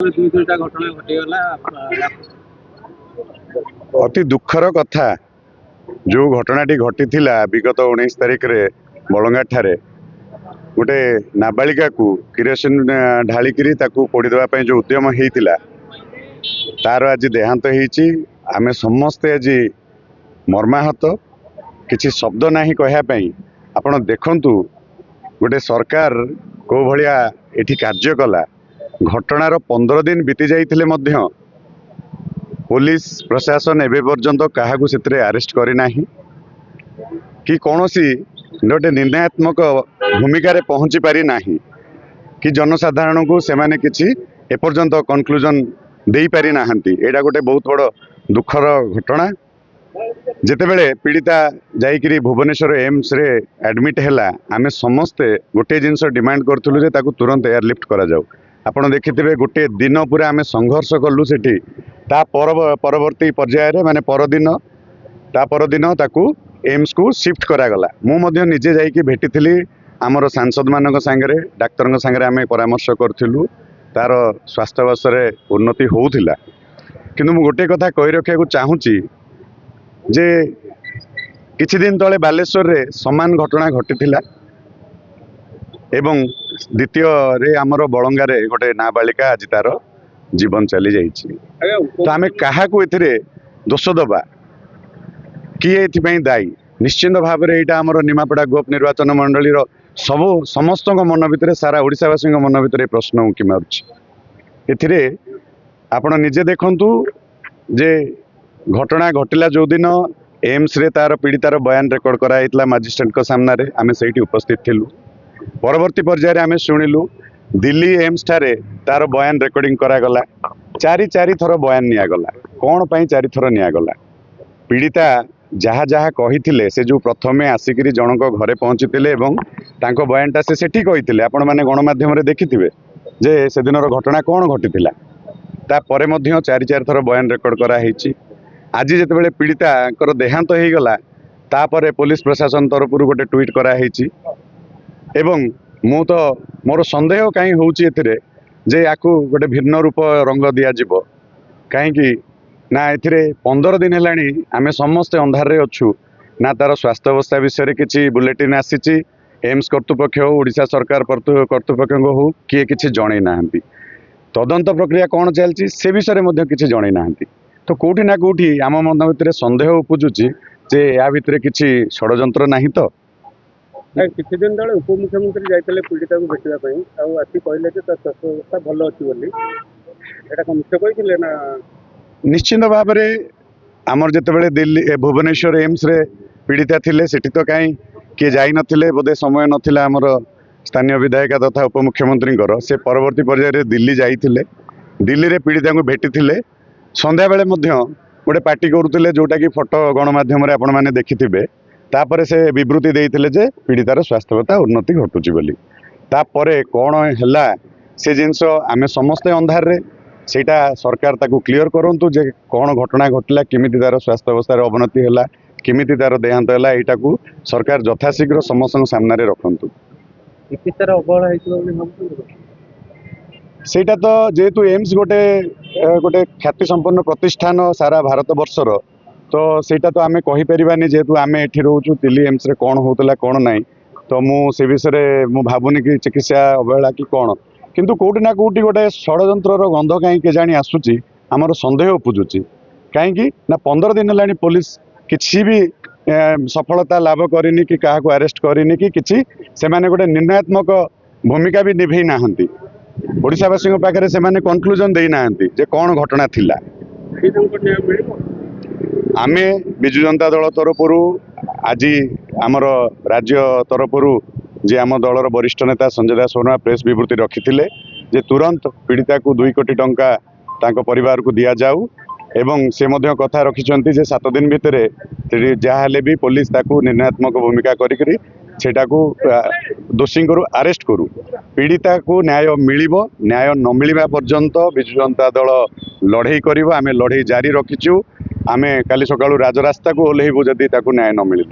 ଦୁଇ ଦୁଇଟା ଘଟଣା ଘଟିଗଲା। ଅତି ଦୁଃଖର କଥା जो घटनाटी घटी विगत 19 तारिख रे बलंगा ठारे गोटे नाबालिका को किरोसिन ढालिकी पोड़ी देवाई जो उद्यम होता तार आज देहांत होती। आमे समस्ते आज मर्माहत किसी शब्द नहीं कहवाई। आपण देखंतु गोटे सरकार को भलिया एठी कार्य कला। घटनार 15 दिन बीती जाइथिले मध्य पुलिस प्रशासन एवं पर्यंत क्या से अरेस्ट करना कि कौन सी गोटे निर्णयात्मक भूमिका रे पहुंची पारि नाही कि जनसाधारण को सेमाने किछि एपर्यंत कन्क्लूजन दे पारि नाहंती। एटा गोटे बहुत बड़ दुखर घटना। जेतेबेले पीड़िता जाइकरी भुवनेश्वर एम्स रे एडमिट हैला आमे समस्ते गोटे जिनस डिमांड करथुलु जे ताकू तुरंत एयरलिफ्ट करा जाऊ। आपण देखिथिबे गोटे दिन पूरा आमे संघर्ष कलु सेठी। ता परवर्ती पर्याय माने परदिन ताकू एम्स को शिफ्ट करागला। मु मध्य निजे जाइकी भेटिथिली आमर सांसद मानक सांगरे डाक्तर सांगरे आमे परामर्श करथिलु। तार स्वास्थ्य अवस्था उन्नति होउथिला। किंतु मु गोटे कथा कहि रखिया चाहूची जे किछि दिन तले बालेश्वर रे समान घटना घटिथिला एवं द्वितीय रे आमर बलंगा रे गोटे नाबालिका आज तार जीवन चली जाइछि। तो आमे काहाकू एथिरे दोष दबा किए एथिपई दायी? निश्चिंत भाव में यहाँ आमर निमापड़ा गोप निर्वाचन मंडली समस्त मन भितर सारा ओडिशावासी मन भितर प्रश्न उंकी मारुछि। एथिरे आपण निजे देखंतु जे घटना घटिला जो दिन एम्स रे तार पीड़ितार बयान रेकर्ड कराइतला मजिस्ट्रेट को सामना रे आमे सेठी उपस्थित थिलु। परवर्ती पर्याय आमे शुणिलु दिल्ली एम्स ठारे तार बयान रेकर्डिंग करागला। चारि थर बयान नियागला। कौन पाई 4 थर नियागला? पीड़िता जहाँ जहाँ कही से जो प्रथमे आसिकी जनक घरे पहुँची तांको बयानटा से सेठी कही आपण मैंने गणमाध्यम देखिथिबे जे से दिन घटना कौन घटी तापर 4 थर बयान रेकर्ड कराई। आज जितेबाला पीड़िता देहांत हो गला तापर पुलिस प्रशासन तरफ गोटे ट्वीट कराई। एवं मु तो मोर संदेह कहीं होउची एथिरे जे याकू गोटे भिन्न रूप रंग दिया जिवो कहीं ना एथिरे 15 दिन हेलाणी आमे समस्ते अंधार रे अछु ना तार स्वास्थ्य अवस्था विषय किसी बुलेटिन आसीची। एम्स कर्तृपक्ष हो ओडिशा सरकार कर्तृपक्ष हो किए किसी जणै नाहंती। तदंत प्रक्रिया कौन चलती से विषय में किसी जणै नाहंती। तो कोठी ना कोठी आम मन भितर संदेह उपजुची जे या भितर किसी षडयंत्र नाही। तो किछि दिन तले उपमुख्यमंत्री जाइतले पीड़िता को भेटिबा पई आ आसी कहले जे स्वास्थ्य अवस्था भल अछि बोली। एटा कोन मिछ कहिथिले ना? निश्चिंत भाव में आमर जितेबाला दिल्ली भुवनेश्वर एम्स रे पीड़िता थिले सेठी तो कहीं किए जाई नथिले बोधे समय नथिला। आमर स्थानीय विधायक तथा उपमुख्यमंत्री से परवर्ती पर्याय दिल्ली जाइथिले। दिल्ली रे पीड़िता को भेटिथिले। संध्या बेले मध्य गोटे पार्टी करुथिले जोटा कि फोटो गणमाध्यम रे आपण माने देखिथिबे। तापर से विवृत्ति देइथिले जे पीड़ितार स्वास्थ्य अवस्था उन्नति घटुची बोली। तापरे कौन हैला से जिनस आमे समस्ते अंधार रे सेटा सरकार ताकू क्लियर करंतु जे कौन घटना घटला किमिति तार स्वास्थ्य अवस्था अवनति हैला किमिति तार देहांत हैला एटा को सरकार यथाशीघ्र समस्त सामना रे रखंतु। चिकित्सार अवहेला हेतु बोली भाबुछु। सेटा तो जेहेतु एम्स गोटे गोटे ख्याति संपन्न प्रतिष्ठान सारा भारत वर्षर तो सेटा तो आमे कहि परिबानी जेहेतु आमे एठी रहउछु दिल्ली एम्स रे कौन होतला कौन नाही। तो मु से विषय मु भाबुनी कि चिकित्सा अवहेला कि कौन किंतु कोठी ना कोठी गोटे षडयंत्र गंध कहीं केजाणी आसुची। आमर संदेह उपजुची कहीं ना 15 दिन हेलानी पुलिस किसी भी सफलता लाभ करनी कि क्या अरेस्ट करनी कि किसी से माने गोटे निर्णयात्मक भूमिका भी निभे नाहंती। ओडिशावासी पाखे से माने कन्क्लूजन दे नाहंती जे कौन घटना थिला। आमे बिजु जनता दल तरफ आज आमर राज्य तरफ जे आम दलर वरिष्ठ नेता संजय दास सोना प्रेस विवृत्ति रखिथिले जे तुरंत पीड़िता को 2 कोटी टंका तांको परिवार को दिया जाऊ एवं से मध्य कथा रखिछंती जे 7 दिन भितर जहाँ हेले भी पुलिस ताकू निर्णयात्मक भूमिका करिकरी सेटाकू दोषी को अरेस्ट करू। पीड़िता को न्याय मिलिबो। न्याय न मिलिबा पर्यंत बिजु जनता दल लड़ाई करिवो। आमे लड़ाई जारी रखिछु। आमे काली सकाळू राजरास्ता को ओल्हेबू जदि ताकू न्याय न मिलिला।